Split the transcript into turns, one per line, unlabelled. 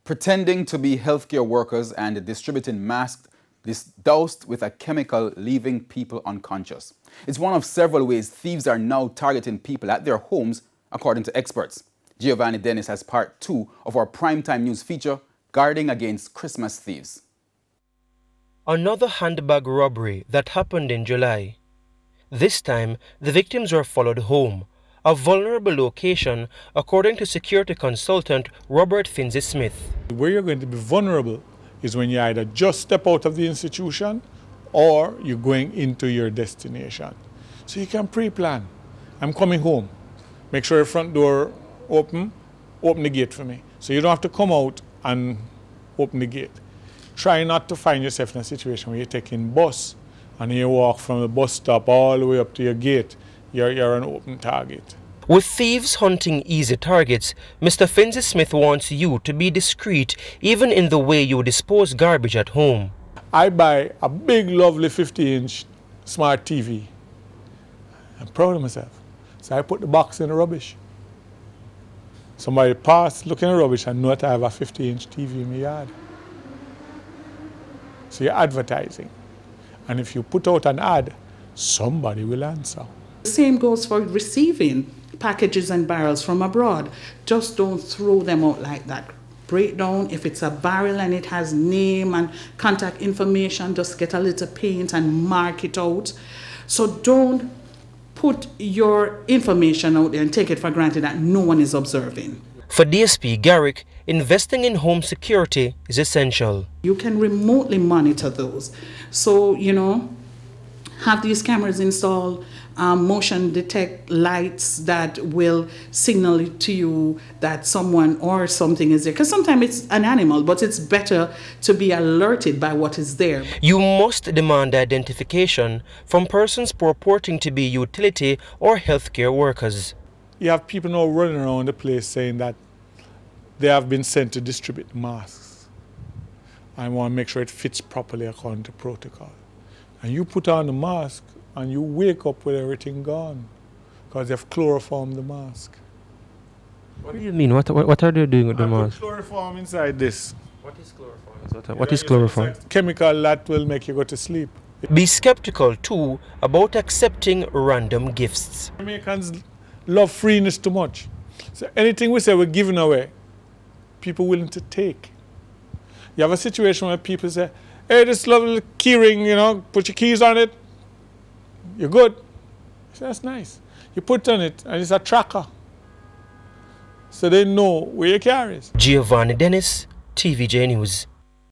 pretending to be healthcare workers and distributing masks doused with a chemical leaving people unconscious. It's one of several ways thieves are now targeting people at their homes, according to experts. Giovanni Dennis has part 2 of our primetime news feature, Guarding Against Christmas Thieves.
Another handbag robbery that happened in July. This time, the victims were followed home, a vulnerable location, according to security consultant Robert Finzi-Smith.
Where you're going to be vulnerable is when you either just step out of the institution or you're going into your destination. So you can pre-plan. I'm coming home. Make sure your front door open the gate for me. So you don't have to come out and open the gate. Try not to find yourself in a situation where you're taking bus and you walk from the bus stop all the way up to your gate. You're an open target.
With thieves hunting easy targets, Mr. Finzi-Smith wants you to be discreet even in the way you dispose garbage at home.
I buy a big, lovely 50-inch smart TV. I'm proud of myself. So I put the box in the rubbish. Somebody pass, look in the rubbish and know that I have a 50-inch TV in my yard. So you're advertising. And if you put out an ad, somebody will answer.
The same goes for receiving packages and barrels from abroad. Just don't throw them out like that. Break down. If it's a barrel and it has name and contact information, just get a little paint and mark it out. So don't put your information out there and take it for granted that no one is observing.
For DSP Garrick, investing in home security is essential.
You can remotely monitor those. So, have these cameras installed, motion detect lights that will signal to you that someone or something is there. Because sometimes it's an animal, but it's better to be alerted by what is there.
You must demand identification from persons purporting to be utility or healthcare workers.
You have people now running around the place saying that they have been sent to distribute masks. I want to make sure it fits properly according to protocol. And you put on the mask and you wake up with everything gone because they've chloroformed the mask.
What do you mean? What are they doing with the mask?
Chloroform inside this.
What is chloroform? What is chloroform?
It's a chemical that will make you go to sleep.
Be skeptical too about accepting random gifts.
Jamaicans love freeness too much. So anything we say we're giving away, people willing to take. You have a situation where people say, hey, this lovely key ring, put your keys on it, you're good. So that's nice. You put on it and it's a tracker. So they know where your car is.
Giovanni Dennis, TVJ News.